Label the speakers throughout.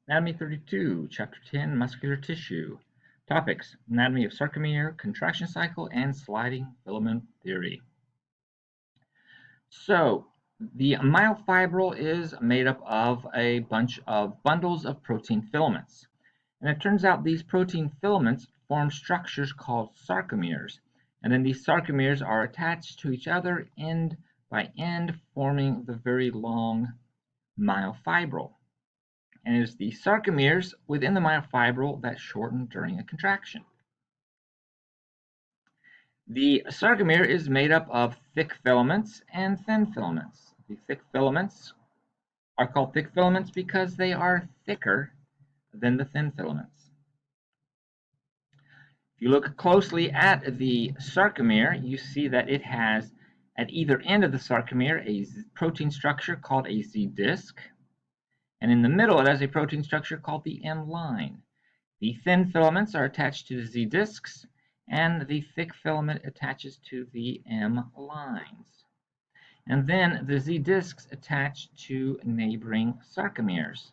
Speaker 1: Anatomy 32, Chapter 10, Muscular Tissue. Topics: Anatomy of sarcomere, contraction cycle, and sliding filament theory. So, the myofibril is made up of a bunch of bundles of protein filaments. And it turns out these protein filaments form structures called sarcomeres. And then these sarcomeres are attached to each other end by end, forming the very long myofibril. And it is the sarcomeres within the myofibril that shorten during a contraction. The sarcomere is made up of thick filaments and thin filaments. The thick filaments are called thick filaments because they are thicker than the thin filaments. If you look closely at the sarcomere, you see that it has at either end of the sarcomere a protein structure called a Z disc, and in the middle it has a protein structure called the M line. The thin filaments are attached to the Z discs, and the thick filament attaches to the M lines. And then the Z discs attach to neighboring sarcomeres.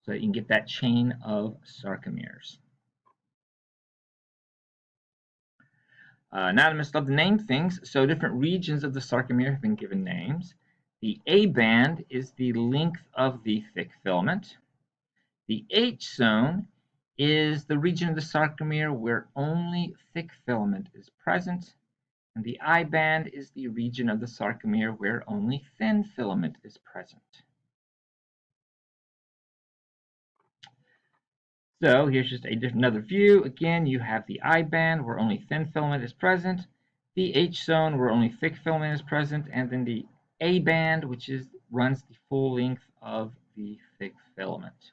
Speaker 1: So you can get that chain of sarcomeres. Anatomists love to name things, so different regions of the sarcomere have been given names. The A band is the length of the thick filament. The H zone is the region of the sarcomere where only thick filament is present, and the I band is the region of the sarcomere where only thin filament is present. So here's just another view. Again, you have the I band where only thin filament is present, the H zone where only thick filament is present, and then the A band, which runs the full length of the thick filament.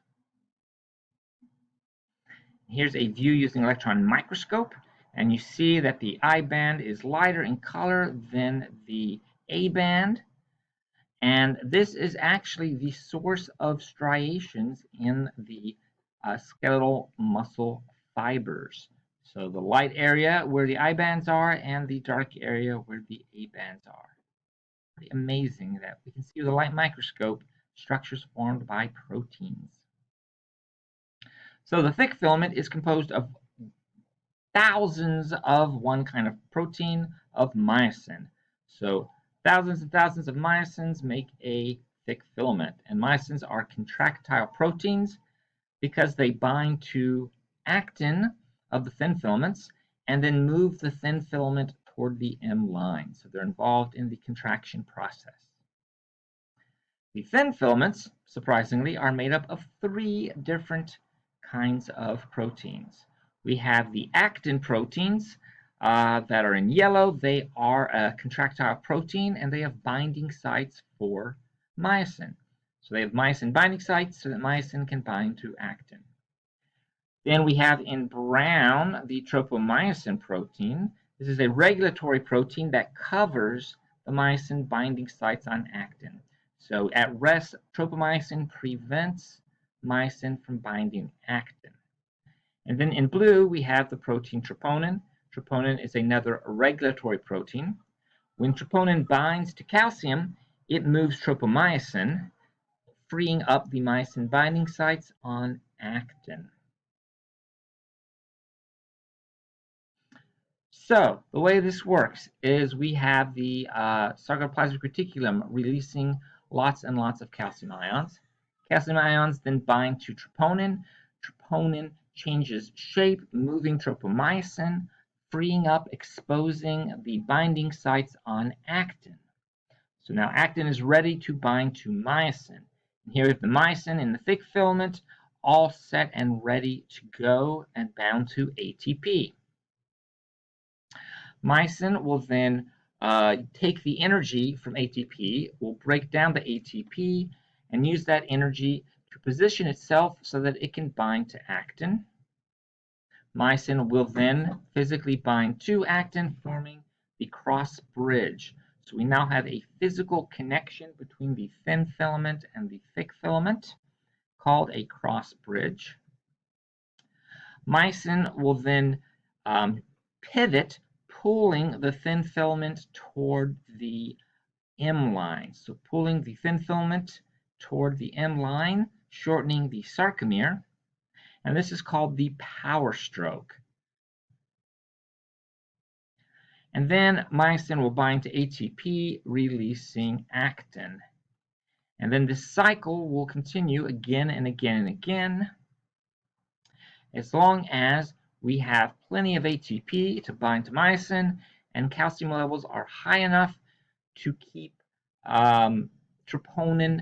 Speaker 1: Here's a view using electron microscope, and you see that the I band is lighter in color than the A band, and this is actually the source of striations in the skeletal muscle fibers. So the light area where the I bands are and the dark area where the A bands are. Pretty amazing that we can see with a light microscope structures formed by proteins. So the thick filament is composed of thousands of one kind of protein of myosin. So thousands and thousands of myosins make a thick filament, and myosins are contractile proteins because they bind to actin of the thin filaments and then move the thin filament toward the M line. So they're involved in the contraction process. The thin filaments, surprisingly, are made up of 3 different kinds of proteins. We have the actin proteins that are in yellow. They are a contractile protein and they have binding sites for myosin. So they have myosin binding sites so that myosin can bind to actin. Then we have in brown the tropomyosin protein. This is a regulatory protein that covers the myosin binding sites on actin. So at rest, tropomyosin prevents myosin from binding actin. And then in blue, we have the protein troponin. Troponin is another regulatory protein. When troponin binds to calcium, it moves tropomyosin, freeing up the myosin binding sites on actin. So the way this works is we have the sarcoplasmic reticulum releasing lots and lots of calcium ions. Calcium ions then bind to troponin. Troponin changes shape, moving tropomyosin, freeing up, exposing the binding sites on actin. So now actin is ready to bind to myosin. And here we have the myosin in the thick filament, all set and ready to go and bound to ATP. Myosin will then take the energy from ATP, will break down the ATP, and use that energy to position itself so that it can bind to actin. Myosin will then physically bind to actin, forming the cross bridge. So we now have a physical connection between the thin filament and the thick filament, called a cross bridge. Myosin will then pivot, pulling the thin filament toward the M line. So pulling the thin filament toward the M line shortening the sarcomere, and this is called the power stroke. And then myosin will bind to ATP, releasing actin. And then this cycle will continue again and again and again, as long as we have plenty of ATP to bind to myosin and calcium levels are high enough to keep troponin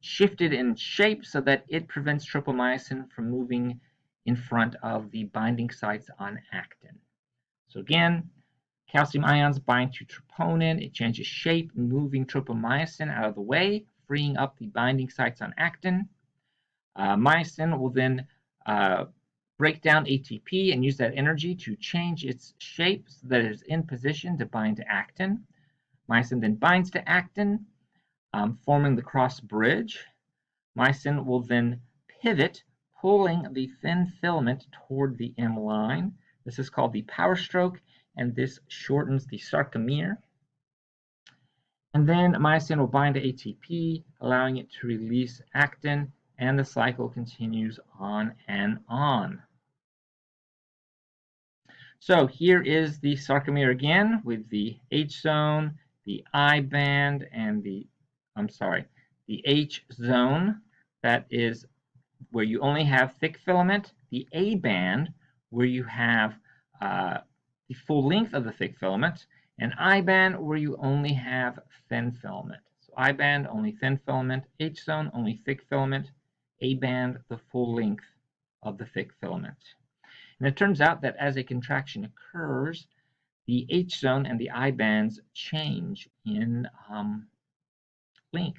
Speaker 1: shifted in shape so that it prevents tropomyosin from moving in front of the binding sites on actin. So again, calcium ions bind to troponin, it changes shape, moving tropomyosin out of the way, freeing up the binding sites on actin. Myosin will then break down ATP and use that energy to change its shape so that it is in position to bind to actin. Myosin then binds to actin, forming the cross bridge. Myosin will then pivot, pulling the thin filament toward the M line. This is called the power stroke, and this shortens the sarcomere. And then myosin will bind to ATP, allowing it to release actin, and the cycle continues on and on. So here is the sarcomere again with the H zone, the I band, and the H zone, that is where you only have thick filament, the A band where you have the full length of the thick filament, and I band where you only have thin filament. So I band only thin filament, H zone only thick filament, A band the full length of the thick filament. And it turns out that as a contraction occurs, the H zone and the I bands change in length.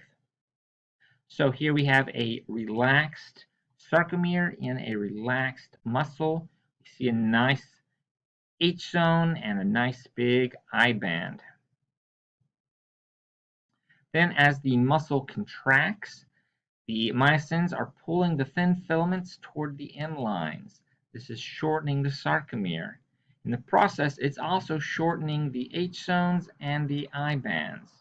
Speaker 1: So here we have a relaxed sarcomere in a relaxed muscle. You see a nice H zone and a nice big I band. Then as the muscle contracts, the myosins are pulling the thin filaments toward the end lines. This is shortening the sarcomere. In the process, it's also shortening the H zones and the I bands.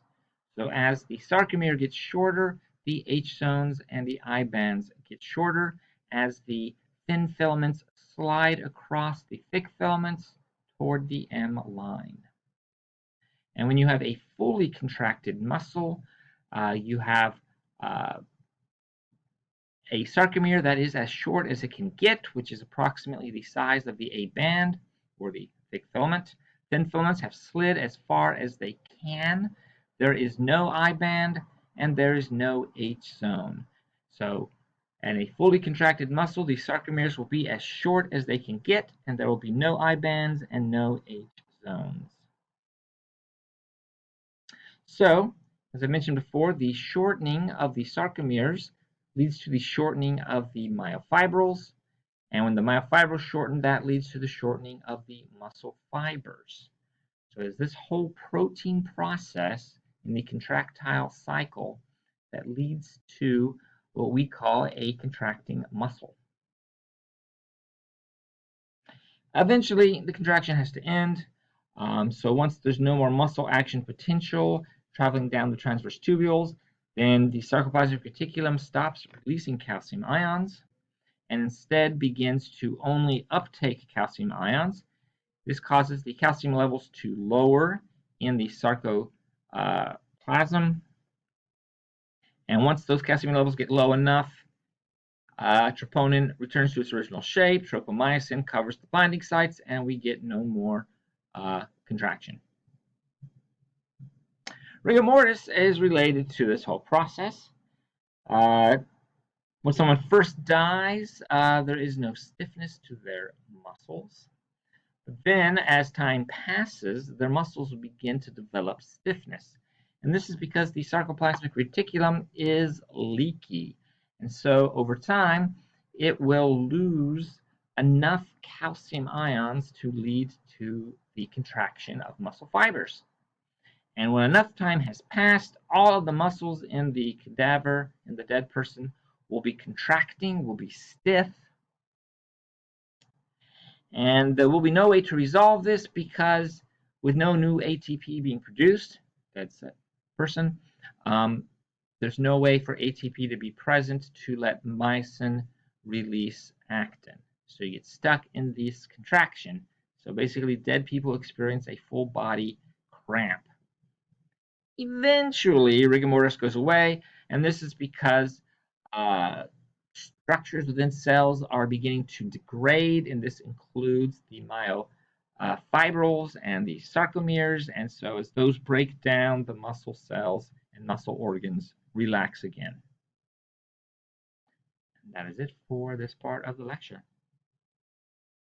Speaker 1: So as the sarcomere gets shorter, the H zones and the I bands get shorter as the thin filaments slide across the thick filaments toward the M line. And when you have a fully contracted muscle, you have a sarcomere that is as short as it can get, which is approximately the size of the A band or the thick filament. Thin filaments have slid as far as they can. There is no I band and there is no H zone. So in a fully contracted muscle, the sarcomeres will be as short as they can get, and there will be no I bands and no H zones. So, as I mentioned before, the shortening of the sarcomeres leads to the shortening of the myofibrils, and when the myofibrils shorten, that leads to the shortening of the muscle fibers. So it's this whole protein process in the contractile cycle that leads to what we call a contracting muscle. Eventually, the contraction has to end. So once there's no more muscle action potential traveling down the transverse tubules, then the sarcoplasmic reticulum stops releasing calcium ions and instead begins to only uptake calcium ions. This causes the calcium levels to lower in the sarcoplasm. And once those calcium levels get low enough, troponin returns to its original shape, tropomyosin covers the binding sites, and we get no more contraction. Rigor mortis is related to this whole process. When someone first dies, there is no stiffness to their muscles. But then, as time passes, their muscles will begin to develop stiffness. And this is because the sarcoplasmic reticulum is leaky. And so, over time, it will lose enough calcium ions to lead to the contraction of muscle fibers. And when enough time has passed, all of the muscles in the cadaver, in the dead person, will be contracting, will be stiff. And there will be no way to resolve this because with no new ATP being produced, dead person, there's no way for ATP to be present to let myosin release actin. So you get stuck in this contraction. So basically, dead people experience a full body cramp. Eventually, rigor mortis goes away, and this is because structures within cells are beginning to degrade, and this includes the myofibrils and the sarcomeres. And so, as those break down, the muscle cells and muscle organs relax again. And that is it for this part of the lecture.